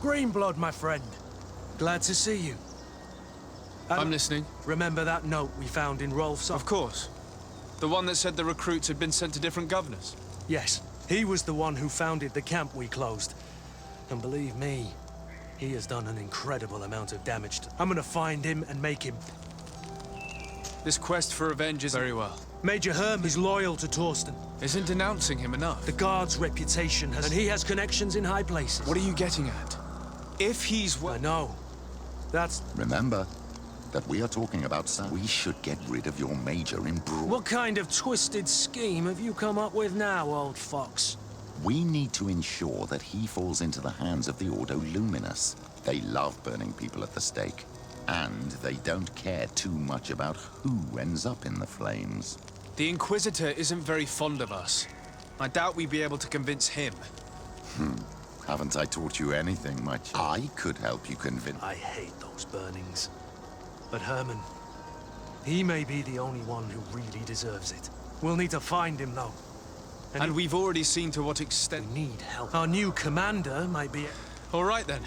Greenblood, my friend. Glad to see you. I'm listening. Remember that note we found in Rolf's office? Of course. The one that said the recruits had been sent to different governors. Yes. He was the one who founded the camp we closed. And believe me, he has done an incredible amount of damage to... I'm gonna find him and make him... This quest for revenge is very well. Major Herm is loyal to Torsten. Isn't denouncing him enough? The guard's reputation has... And he has connections in high places. What are you getting at? If he's I know. That's... Remember that we are talking about we should get rid of your major in Brew. What kind of twisted scheme have you come up with now, old fox? We need to ensure that he falls into the hands of the Ordo Luminous. They love burning people at the stake. And they don't care too much about who ends up in the flames. The Inquisitor isn't very fond of us. I doubt we'd be able to convince him. Haven't I taught you anything much? I could help you convince... I hate those burnings. But Herman, he may be the only one who really deserves it. We'll need to find him, though. And we've already seen to what extent... We need help. Our new commander might be... All right, then.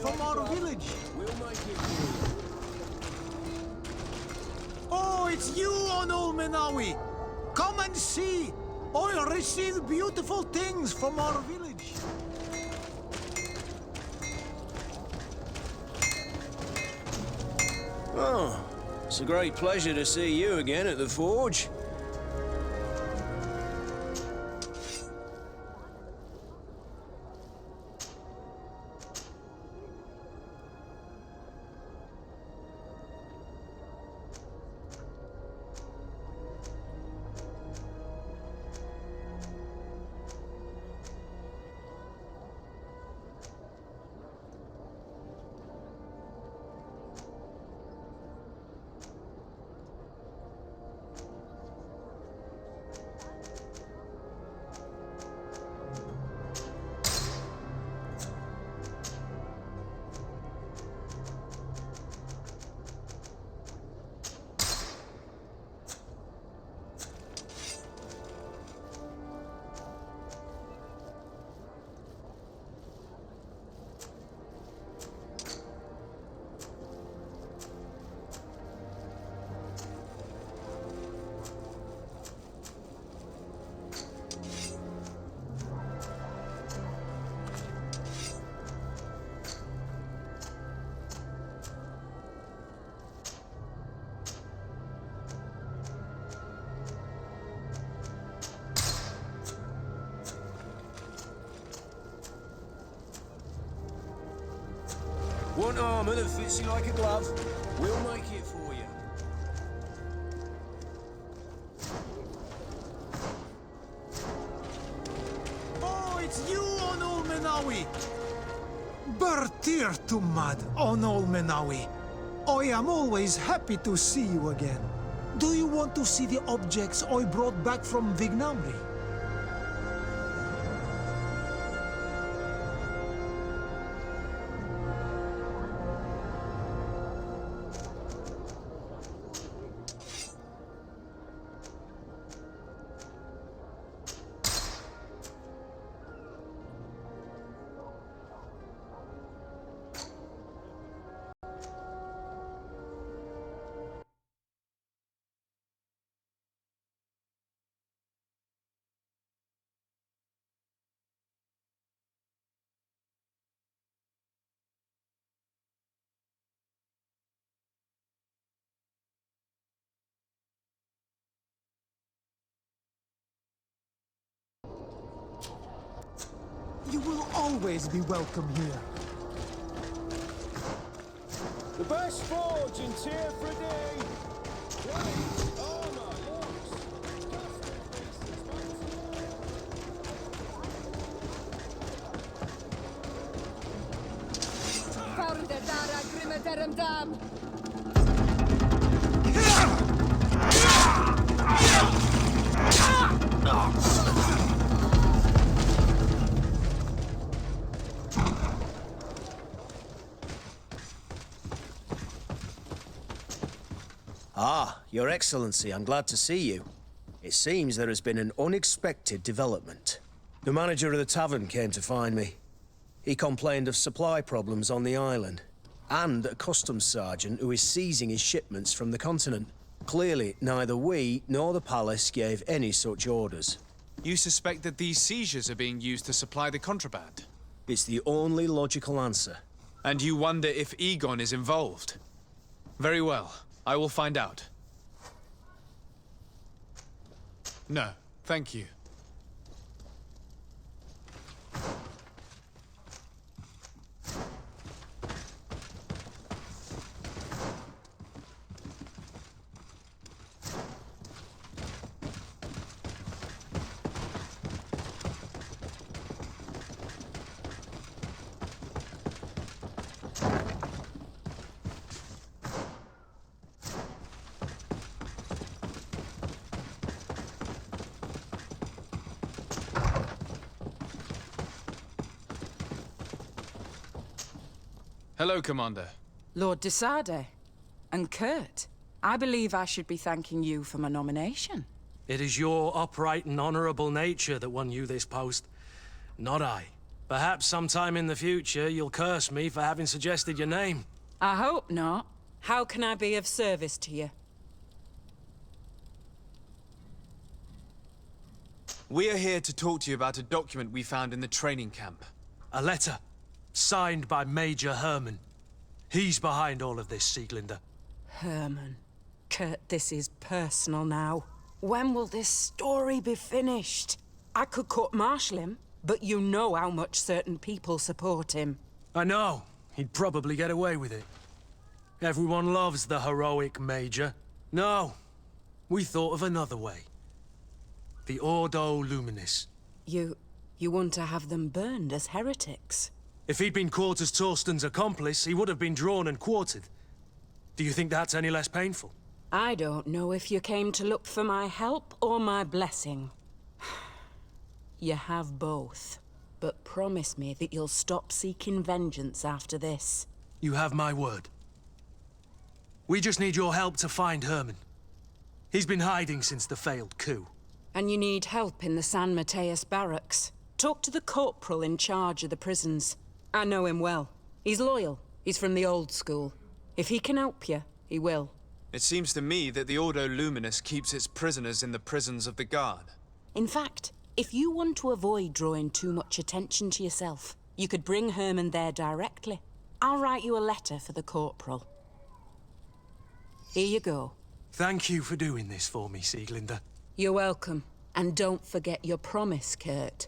from our village. We'll make it for you. Oh, it's you, Onul Menawi. Come and see. I received beautiful things from our village. Oh, it's a great pleasure to see you again at the forge. Want armor that fits you like a glove? We'll make it for you. Oh, it's you, Onul Menawi. Bertir Tumad, Onul Menawi. I am always happy to see you again. Do you want to see the objects I brought back from Vignamri? You will always be welcome here. The best forge in Tier for a day. Blades, armor, locks. Found the Dara Grimadaram Dam. Ah, Your Excellency, I'm glad to see you. It seems there has been an unexpected development. The manager of the tavern came to find me. He complained of supply problems on the island, and a customs sergeant who is seizing his shipments from the continent. Clearly, neither we nor the palace gave any such orders. You suspect that these seizures are being used to supply the contraband? It's the only logical answer. And you wonder if Egon is involved? Very well. I will find out. No, thank you. Hello, Commander. Lord de Sade. And Kurt. I believe I should be thanking you for my nomination. It is your upright and honorable nature that won you this post, not I. Perhaps sometime in the future you'll curse me for having suggested your name. I hope not. How can I be of service to you? We are here to talk to you about a document we found in the training camp. A letter, signed by Major Herman. He's behind all of this, Sieglinder. Herman. Kurt, this is personal now. When will this story be finished? I could court-martial him, but you know how much certain people support him. I know. He'd probably get away with it. Everyone loves the heroic Major. No, we thought of another way. The Ordo Luminis. You want to have them burned as heretics? If he'd been caught as Torsten's accomplice, he would have been drawn and quartered. Do you think that's any less painful? I don't know if you came to look for my help or my blessing. You have both. But promise me that you'll stop seeking vengeance after this. You have my word. We just need your help to find Herman. He's been hiding since the failed coup. And you need help in the San Mateus barracks. Talk to the corporal in charge of the prisons. I know him well. He's loyal. He's from the old school. If he can help you, he will. It seems to me that the Ordo Luminis keeps its prisoners in the prisons of the Guard. In fact, if you want to avoid drawing too much attention to yourself, you could bring Herman there directly. I'll write you a letter for the corporal. Here you go. Thank you for doing this for me, Sieglinder. You're welcome. And don't forget your promise, Kurt.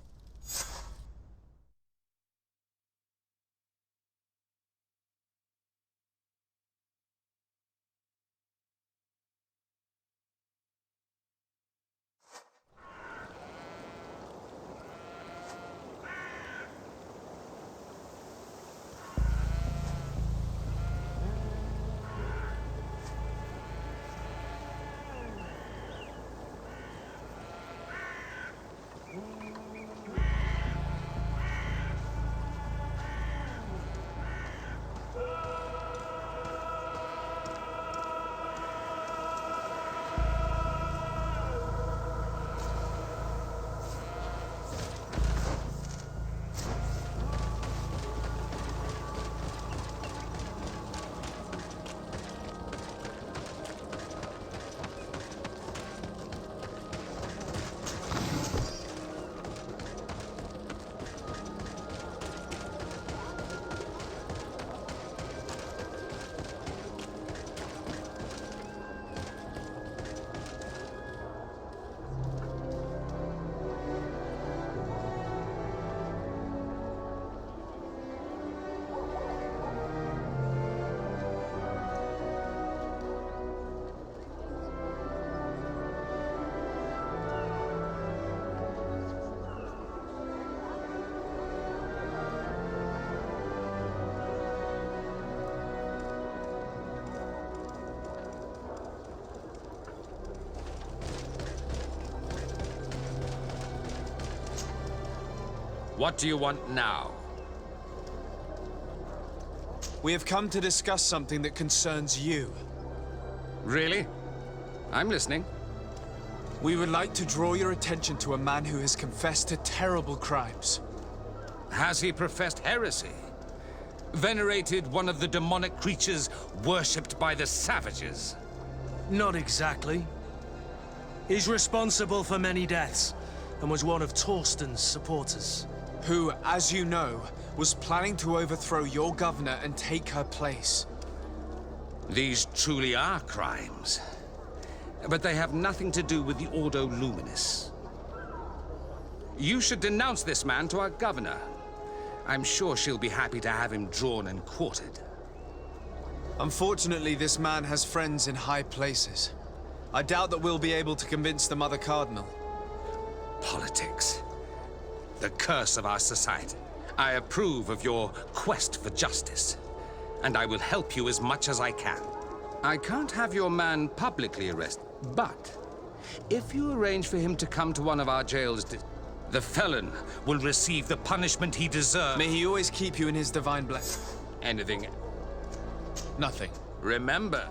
What do you want now? We have come to discuss something that concerns you. Really? I'm listening. We would like to draw your attention to a man who has confessed to terrible crimes. Has he professed heresy? Venerated one of the demonic creatures worshipped by the savages? Not exactly. He's responsible for many deaths, and was one of Torsten's supporters. Who, as you know, was planning to overthrow your governor and take her place. These truly are crimes. But they have nothing to do with the Ordo Luminis. You should denounce this man to our governor. I'm sure she'll be happy to have him drawn and quartered. Unfortunately, this man has friends in high places. I doubt that we'll be able to convince the Mother Cardinal. Politics. The curse of our society. I approve of your quest for justice, and I will help you as much as I can. I can't have your man publicly arrested, but if you arrange for him to come to one of our jails, the felon will receive the punishment he deserves. May he always keep you in his divine blessing. Anything? Nothing. Remember,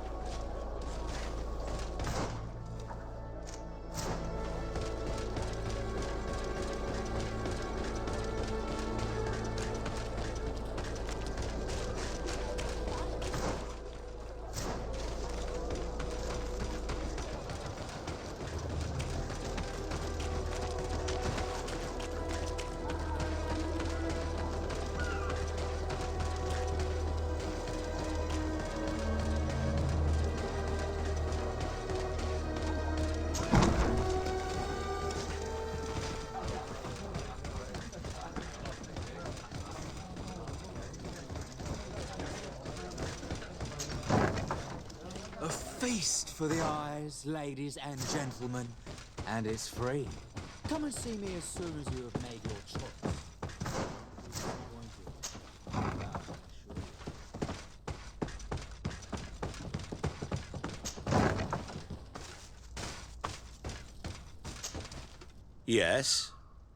feast for the eyes, ladies and gentlemen, and it's free. Come and see me as soon as you have made your choice. Yes?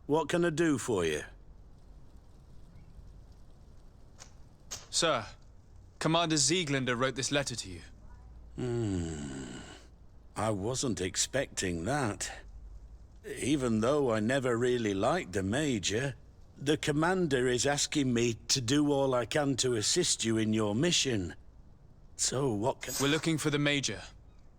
What can I do for you? Sir, Commander Zieglander wrote this letter to you. I wasn't expecting that. Even though I never really liked the Major, the Commander is asking me to do all I can to assist you in your mission. So what can... We're looking for the Major.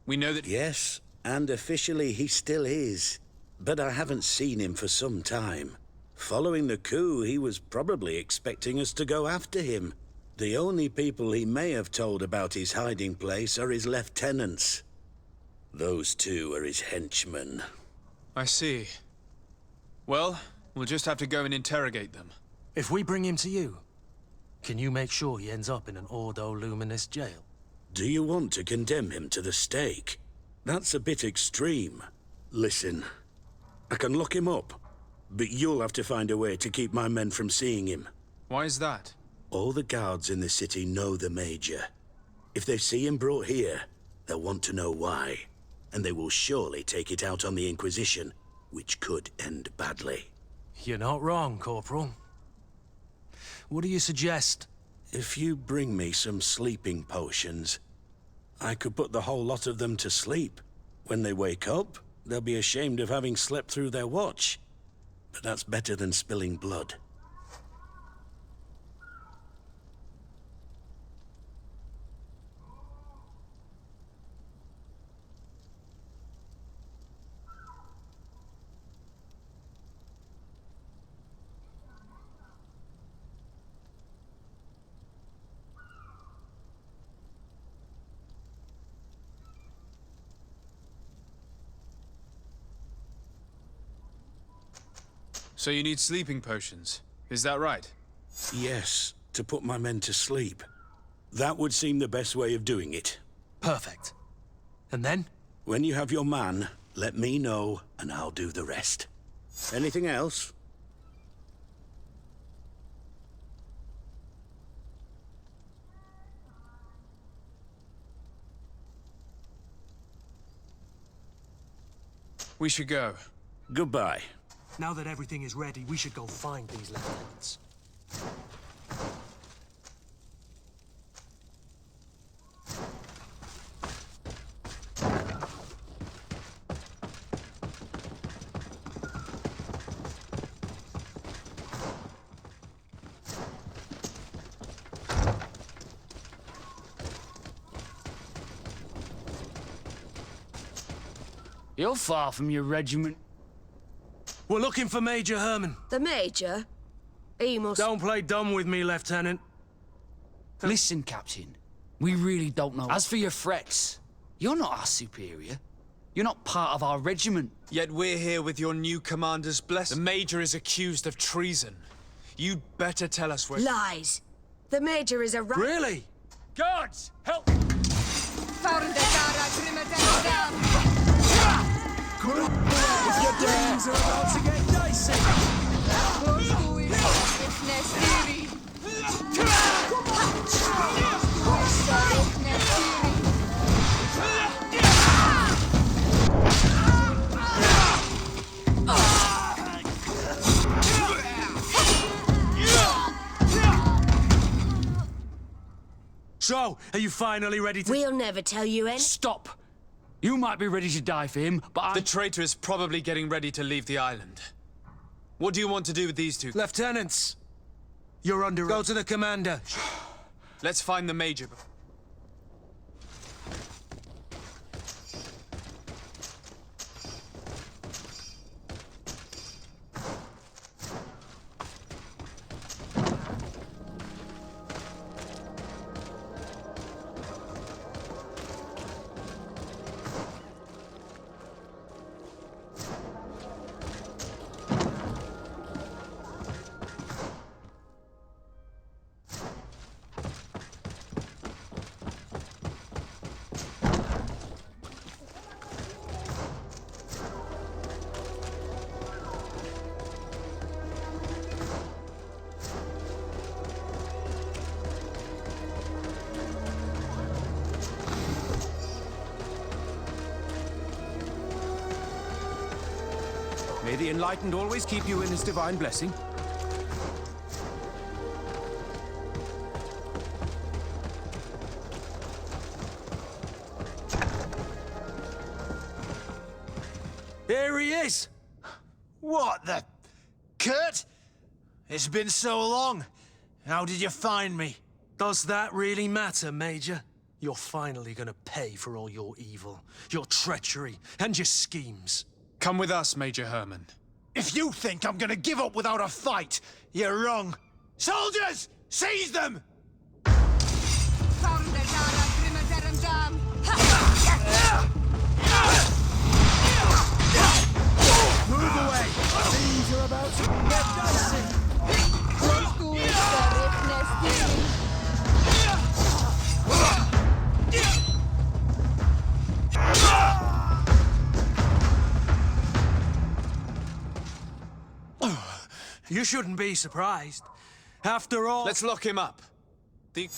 We know that... Yes, and officially he still is. But I haven't seen him for some time. Following the coup, he was probably expecting us to go after him. The only people he may have told about his hiding place are his lieutenants. Those two are his henchmen. I see. Well, we'll just have to go and interrogate them. If we bring him to you, can you make sure he ends up in an Ordo Luminous jail? Do you want to condemn him to the stake? That's a bit extreme. Listen, I can lock him up, but you'll have to find a way to keep my men from seeing him. Why is that? All the guards in the city know the Major. If they see him brought here, they'll want to know why. And they will surely take it out on the Inquisition, which could end badly. You're not wrong, Corporal. What do you suggest? If you bring me some sleeping potions, I could put the whole lot of them to sleep. When they wake up, they'll be ashamed of having slept through their watch. But that's better than spilling blood. So you need sleeping potions, is that right? Yes, to put my men to sleep. That would seem the best way of doing it. Perfect. And then? When you have your man, let me know, and I'll do the rest. Anything else? We should go. Goodbye. Now that everything is ready, we should go find these lieutenants. You're far from your regiment. We're looking for Major Herman. The Major? He must... Don't play dumb with me, Lieutenant. Listen, Captain. We really don't know. As for your threats, you're not our superior. You're not part of our regiment. Yet we're here with your new commander's blessing. The Major is accused of treason. You'd better tell us where... Lies. The Major is a right... Really? Guards, help! Your days are about to get dicey. So, are you finally ready to... We'll never tell you any... Stop! You might be ready to die for him, but The traitor is probably getting ready to leave the island. What do you want to do with these two? Lieutenants, you're under... Go to the commander. Let's find the Major. May the Enlightened always keep you in his divine blessing. Here he is! What the... Kurt? It's been so long. How did you find me? Does that really matter, Major? You're finally gonna pay for all your evil, your treachery, and your schemes. Come with us, Major Herman. If you think I'm gonna give up without a fight, you're wrong. Soldiers! Seize them! Move away! Things are about to get dicey. You shouldn't be surprised. After all... Let's lock him up. The...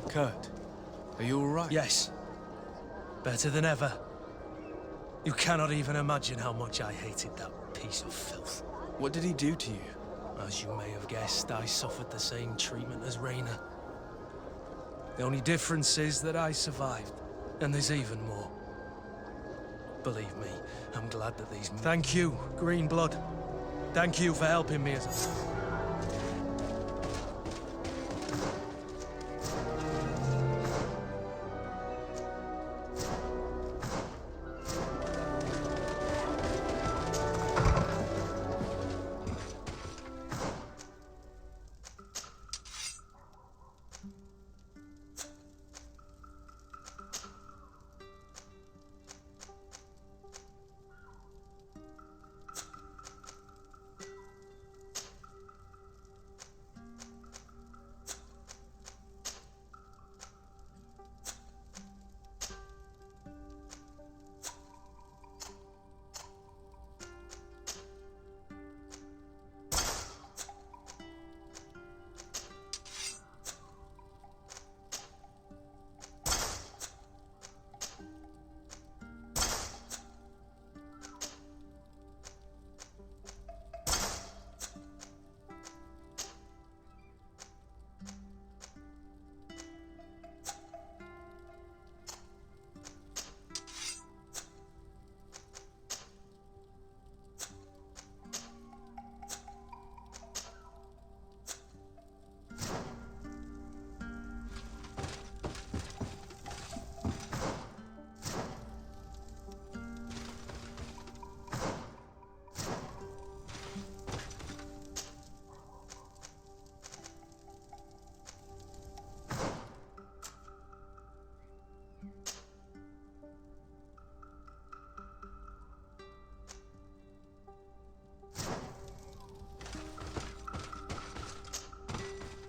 Kurt. Are you all right? Yes. Better than ever. You cannot even imagine how much I hated that piece of filth. What did he do to you? As you may have guessed, I suffered the same treatment as Raina. The only difference is that I survived, and there's even more. Believe me, I'm glad that these... Thank you, Green Blood. Thank you for helping me as...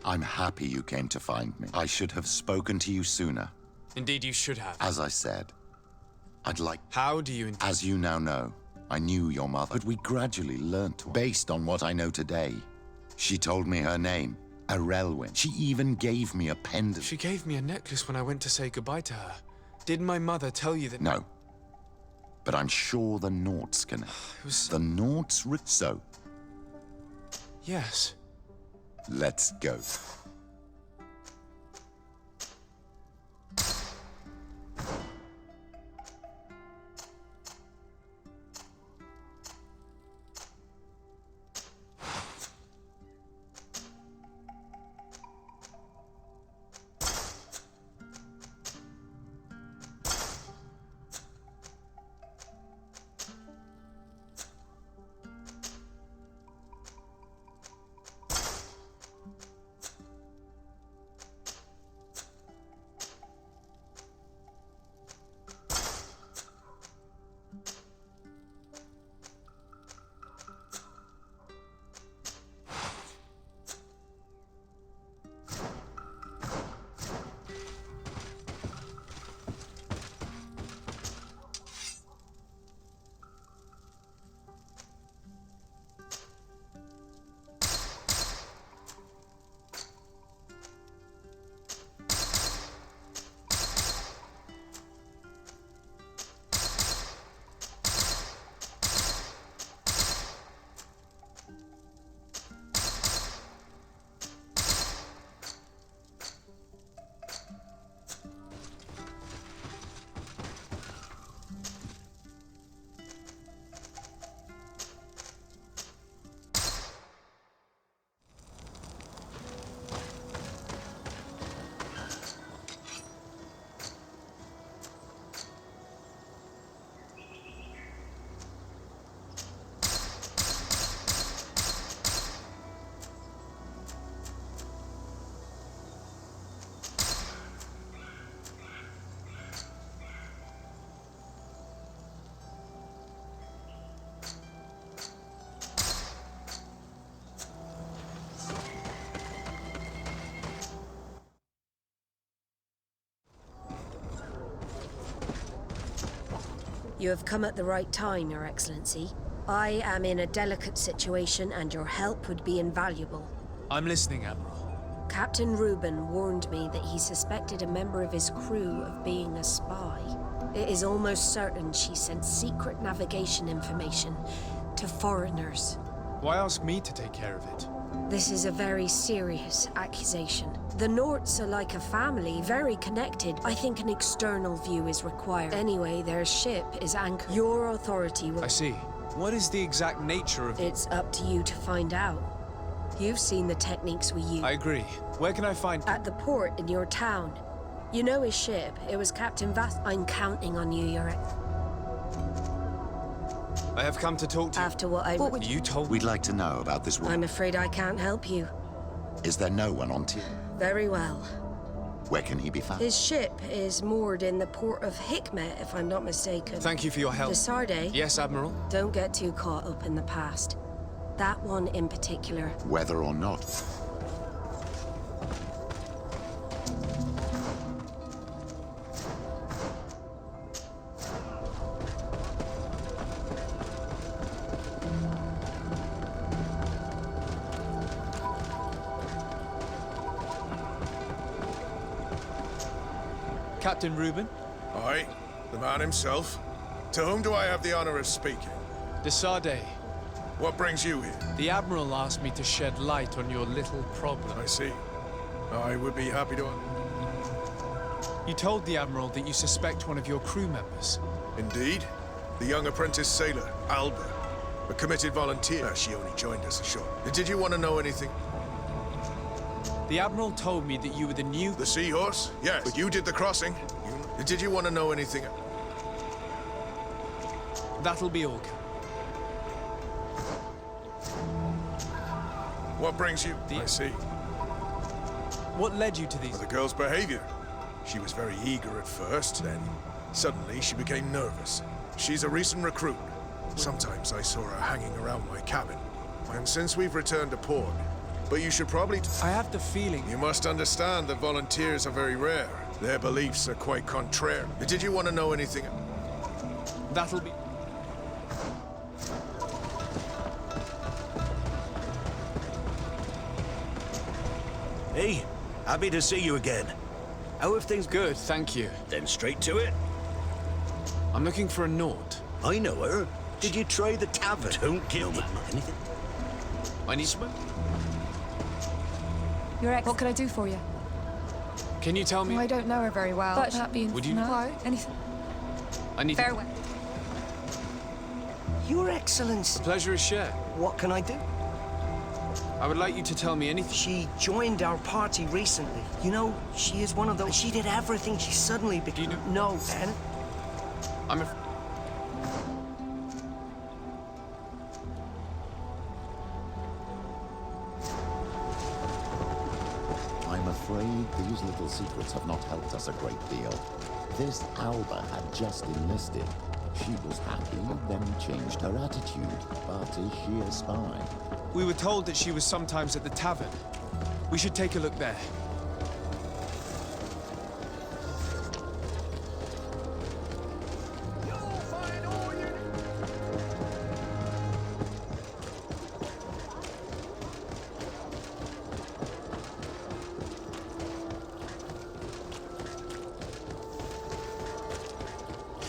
I'm happy you came to find me. I should have spoken to you sooner. Indeed, you should have. As I said, I'd like... How do you... As you now know, I knew your mother, but we gradually learnt to... Based on what I know today, she told me her name, Arelwyn. She even gave me a pendant. She gave me a necklace when I went to say goodbye to her. Did my mother tell you that... No. But I'm sure the Naughts can... It was... The Naughts... So... Yes. Let's go. You have come at the right time, Your Excellency. I am in a delicate situation and your help would be invaluable. I'm listening, Admiral. Captain Reuben warned me that he suspected a member of his crew of being a spy. It is almost certain she sent secret navigation information to foreigners. Why ask me to take care of it? This is a very serious accusation. The Norts are like a family, very connected. I think an external view is required. Anyway, their ship is anchored. Your authority will... I see. What is the exact nature of... It's up to you to find out. You've seen the techniques we use. I agree. Where can I find... At the port in your town. You know his ship. It was Captain Vass. I'm counting on you, Your Excellency. I have come to talk to you. After what I... You told me... We'd like to know about this woman. I'm afraid I can't help you. Is there no one on Tyr? Very well. Where can he be found? His ship is moored in the port of Hikmet, if I'm not mistaken. Thank you for your help. Desarde? Yes, Admiral? Don't get too caught up in the past. That one in particular. Whether or not. Captain Reuben? Aye, the man himself. To whom do I have the honor of speaking? Desarde. What brings you here? The Admiral asked me to shed light on your little problem. I see. I would be happy to... You told the Admiral that you suspect one of your crew members. Indeed. The young apprentice sailor, Alba. A committed volunteer. She only joined us a short. Did you want to know anything? The Admiral told me that you were the new... The Seahorse? Yes, but you did the crossing. Did you want to know anything? That'll be all. What brings you? I see. What led you to these? The girl's behavior. She was very eager at first, then suddenly she became nervous. She's a recent recruit. Sometimes I saw her hanging around my cabin. And since we've returned to port, but you should probably... I have the feeling... You must understand that volunteers are very rare. Their beliefs are quite contrary. Did you want to know anything? That'll be... Hey, happy to see you again. How have things... Good, thank you. Then straight to it. I'm looking for a Nort. I know her. Did you try the tavern? Don't kill me. Anything? I need some... What can I do for you? Can you tell me? I don't know her very well. But that being... Would you... No, anything? I need... Farewell. Your Excellency. Pleasure is shared. What can I do? I would like you to tell me anything. She joined our party recently. You know, she is one of those... She did everything. She suddenly became... No, and... I'm afraid these little secrets have not helped us a great deal. This Alba had just enlisted. She was happy, then changed her attitude. But is she a spy? We were told that she was sometimes at the tavern. We should take a look there.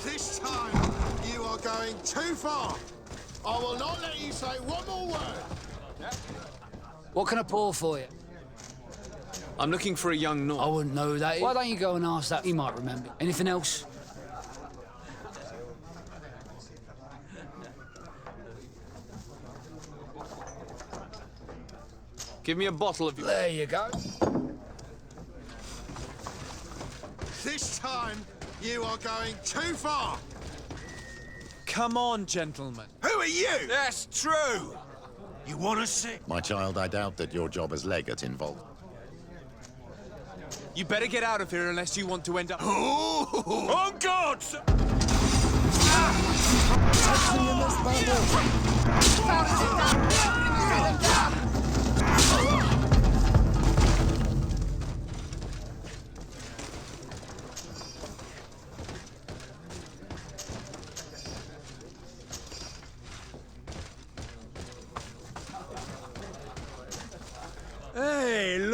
This time, you are going too far. I will not let you say one more word. What can I pour for you? I'm looking for a young Nort. I wouldn't know who that is. Why don't you go and ask that? He might remember. Anything else? Give me a bottle of... There you go. This time, you are going too far. Come on, gentlemen. Who are you? That's true. You want to sit? My child, I doubt that your job as legate involved. You better get out of here unless you want to end up... Oh, God!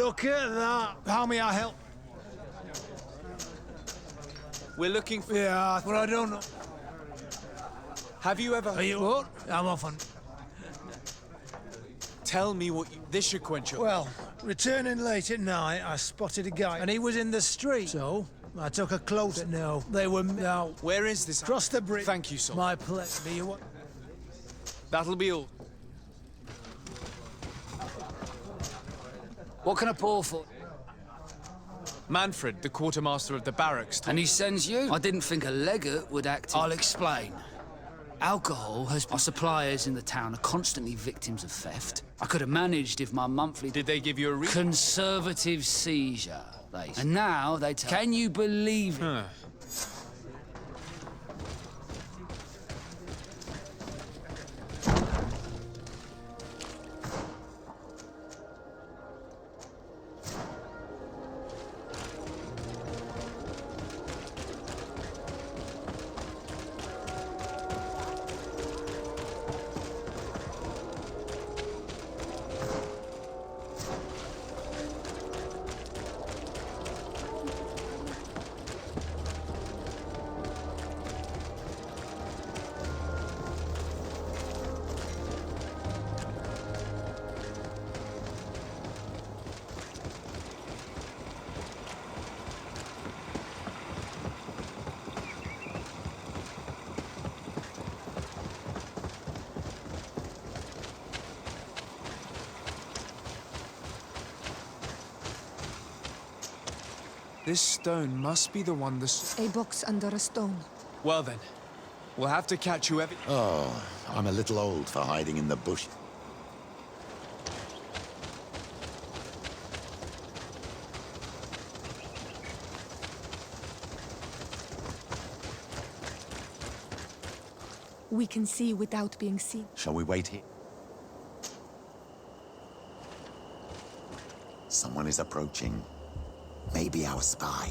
Look at that. How may I help? We're looking for... Yeah, well, I don't know. Have you ever... Are you what? I'm off on... Tell me what you... This should quench your... Well, returning late at night, I spotted a guy, and he was in the street. So, I took a closer... No, they were... Now... Where is this? Cross the bridge. Thank you, sir. My place. Be you what? That'll be all. What can I pour for? Manfred, the quartermaster of the barracks... And he sends you? I didn't think a legate would act... I'll explain. Alcohol has... Our suppliers in the town are constantly victims of theft. I could have managed if my monthly... Did they give you a reason? Conservative seizure, they... And now they tell... Can you believe it? This stone must be the one A box under a stone. Well then, we'll have to catch you every... Oh, I'm a little old for hiding in the bush. We can see without being seen. Shall we wait here? Someone is approaching. Maybe our spy.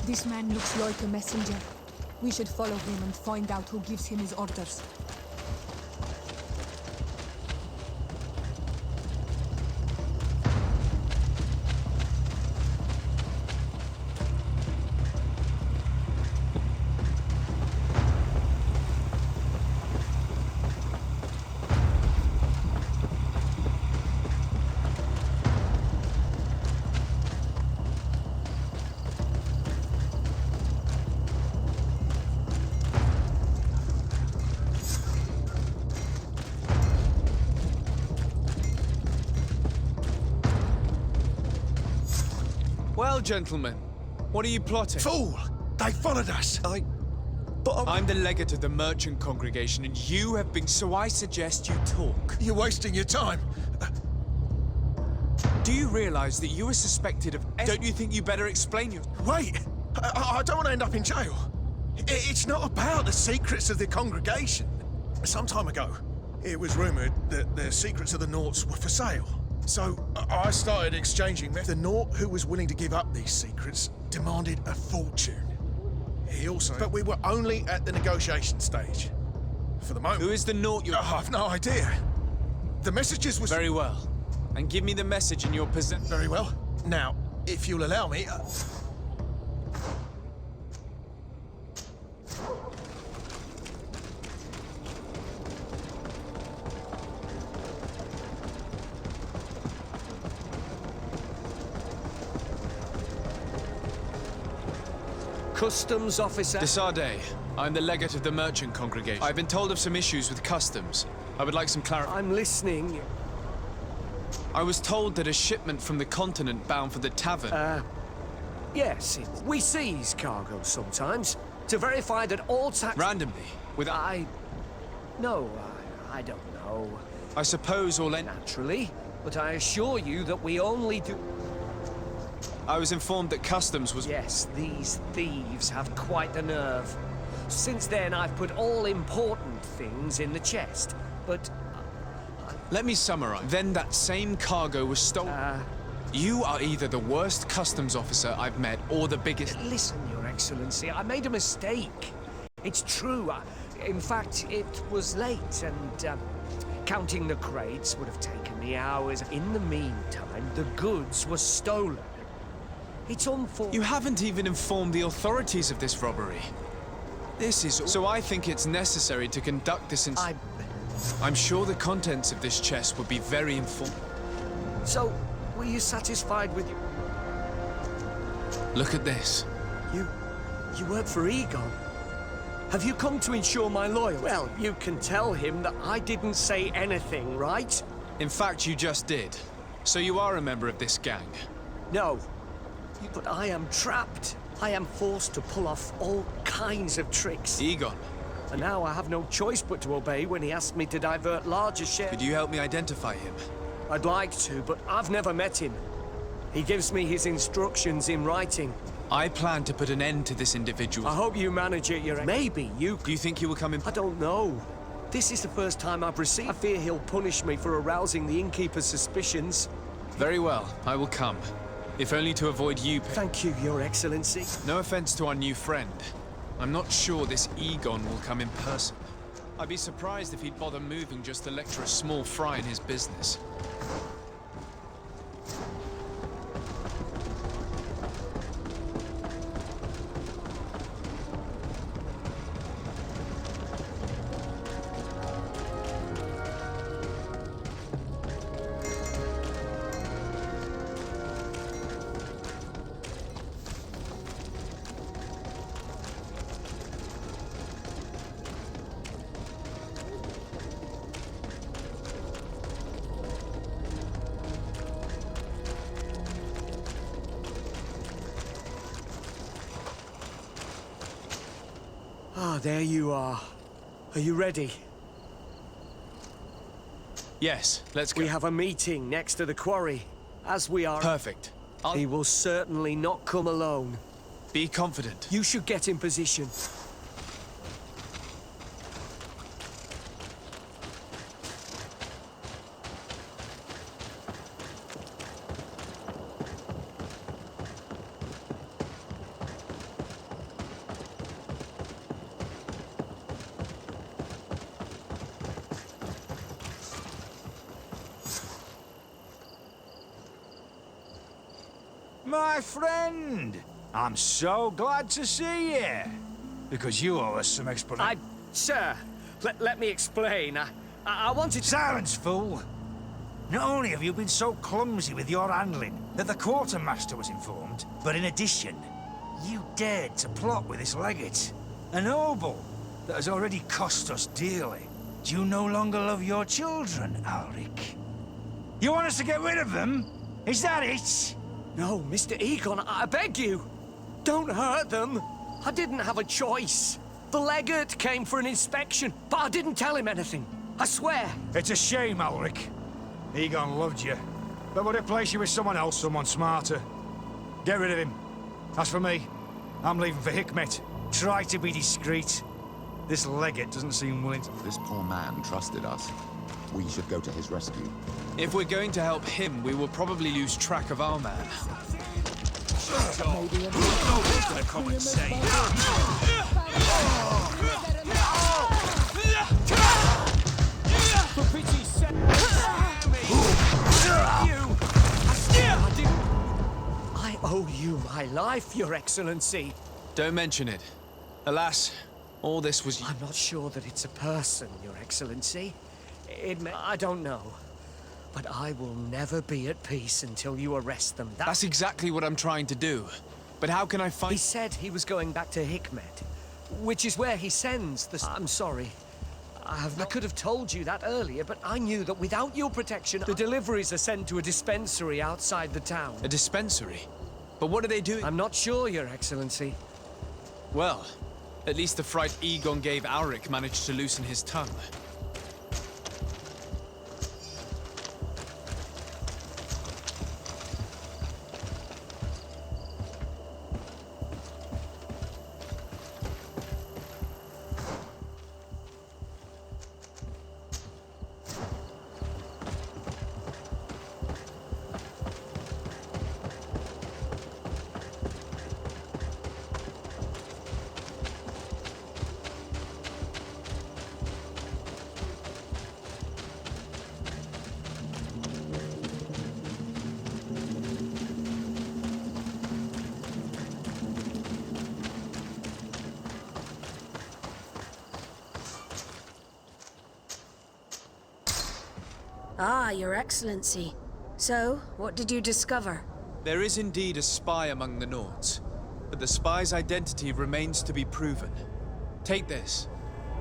This man looks like a messenger. We should follow him and find out who gives him his orders. Well, gentlemen, what are you plotting? Fool! They followed us! I'm the legate of the merchant congregation, and you have been... So I suggest you talk. You're wasting your time. Do you realize that you are suspected of... Don't you think you better explain your... Wait! I don't want to end up in jail. It's not about the secrets of the congregation. Some time ago, it was rumored that the secrets of the Naughts were for sale. So I started exchanging them. The Naught who was willing to give up these secrets demanded a fortune. He also... But we were only at the negotiation stage. For the moment... Who is the Naught you're... I've no idea. The messages was... Very well. And give me the message in your possession. Very well. Now, if you'll allow me... Customs officer. Desarde, I'm the legate of the merchant congregation. I've been told of some issues with customs. I would like some clarity. I'm listening. I was told that a shipment from the continent bound for the tavern... Yes, we seize cargo sometimes to verify that all tax... Randomly, without... No, I don't know. I suppose all... Naturally, but I assure you that we only do... I was informed that customs was... Yes, these thieves have quite the nerve. Since then, I've put all important things in the chest. But Let me summarize. Then that same cargo was stolen. You are either the worst customs officer I've met or the biggest... Listen, Your Excellency, I made a mistake. It's true. In fact, it was late, and counting the crates would have taken me hours. In the meantime, the goods were stolen. It's unfortunate. You haven't even informed the authorities of this robbery. This is... So I think it's necessary to conduct this I'm sure the contents of this chest would be very informative. So, were you satisfied with... Look at this. You work for Egon? Have you come to ensure my loyalty? Well, you can tell him that I didn't say anything, right? In fact, you just did. So you are a member of this gang? No. But I am trapped. I am forced to pull off all kinds of tricks. Egon. And now I have no choice but to obey when he asks me to divert larger shares. Could you help me identify him? I'd like to, but I've never met him. He gives me his instructions in writing. I plan to put an end to this individual. I hope you manage it, Your... Maybe you... Do you think he will come in? I don't know. This is the first time I've received... I fear he'll punish me for arousing the innkeeper's suspicions. Very well, I will come. If only to avoid you... Thank you, Your Excellency. No offense to our new friend. I'm not sure this Egon will come in person. I'd be surprised if he'd bother moving just to lecture a small fry in his business. There you are. Are you ready? Yes, let's go. We have a meeting next to the quarry. As we are... Perfect. He will certainly not come alone. Be confident. You should get in position. My friend, I'm so glad to see you. Because you owe us some explanation. Sir, let me explain. I wanted to... Silence, fool! Not only have you been so clumsy with your handling that the quartermaster was informed, but in addition, you dared to plot with this legate. A noble that has already cost us dearly. Do you no longer love your children, Ulrich? You want us to get rid of them? Is that it? No, Mr. Egon, I beg you. Don't hurt them. I didn't have a choice. The legate came for an inspection, but I didn't tell him anything. I swear. It's a shame, Ulrich. Egon loved you, but would replace you with someone else, someone smarter. Get rid of him. As for me, I'm leaving for Hikmet. Try to be discreet. This legate doesn't seem willing to... This poor man trusted us. We should go to his rescue. If we're going to help him, we will probably lose track of our man. Maybe you know what's gonna come and say. For pity's sake. I owe you my life, Your Excellency. Don't mention it. Alas, all this was... I'm not sure that it's a person, Your Excellency. I don't know. But I will never be at peace until you arrest them. That's exactly what I'm trying to do. But how can I find... He said he was going back to Hikmet, which is where he sends the... I'm sorry. I could have told you that earlier, but I knew that without your protection, the deliveries are sent to a dispensary outside the town. A dispensary? But what are they doing? I'm not sure, Your Excellency. Well, at least the fright Egon gave Auric managed to loosen his tongue. Ah, Your Excellency. So, what did you discover? There is indeed a spy among the Nords, but the spy's identity remains to be proven. Take this.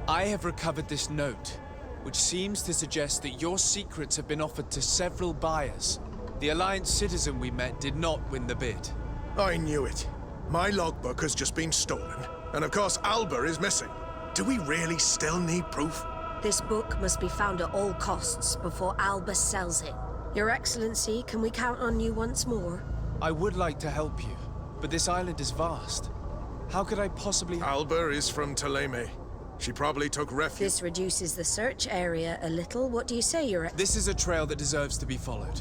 I have recovered this note, which seems to suggest that your secrets have been offered to several buyers. The Alliance citizen we met did not win the bid. I knew it. My logbook has just been stolen, and of course Alba is missing. Do we really still need proof? This book must be found at all costs before Alba sells it. Your Excellency, can we count on you once more? I would like to help you, but this island is vast. How could I possibly... Alba is from Taleme. She probably took refuge... This reduces the search area a little. What do you say, Your Excellency? This is a trail that deserves to be followed.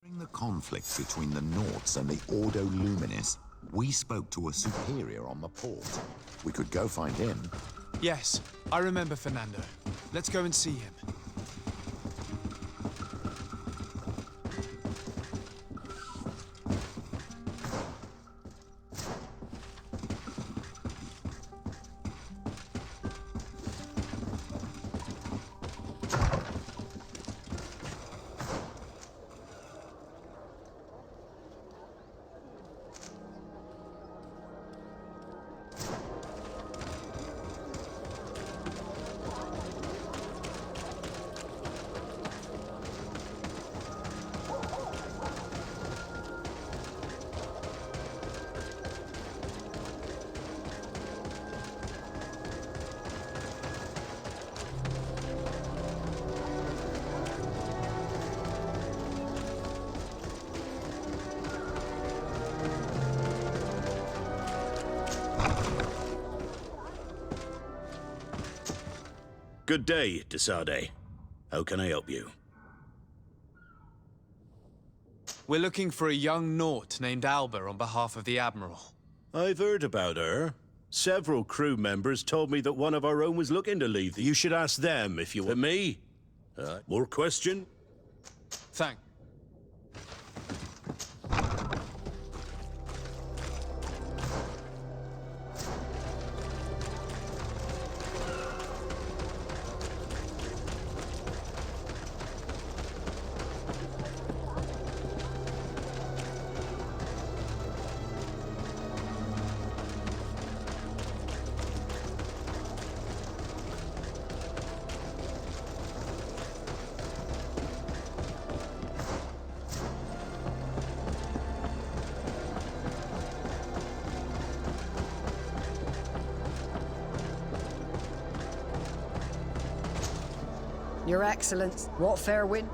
During the conflict between the Nords and the Ordo Luminis, we spoke to a superior on the port. We could go find him. Yes, I remember Fernando. Let's go and see him. Good day, Desade. How can I help you? We're looking for a young Nort named Alba on behalf of the Admiral. I've heard about her. Several crew members told me that one of our own was looking to leave. You should ask them if you want. Me? More question? Thanks. Your Excellence, what fair wind?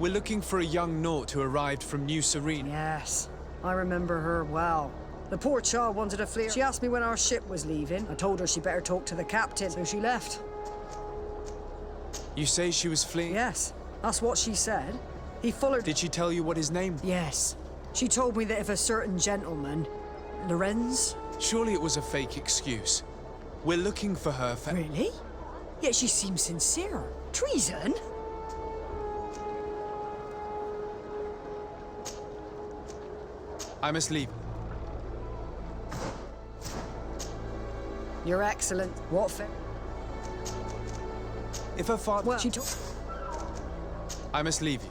We're looking for a young Nort who arrived from New Serena. Yes, I remember her well. The poor child wanted to flee. She asked me when our ship was leaving. I told her she better talk to the captain, so she left. You say she was fleeing? Yes, that's what she said. He followed... Did she tell you what his name was? Yes. She told me that if a certain gentleman... Lorenz? Surely it was a fake excuse. We're looking for her for... Really? Yet she seems sincere. Treason? I must leave. Your Excellence, what fair... If her father... Well, she told... I must leave you.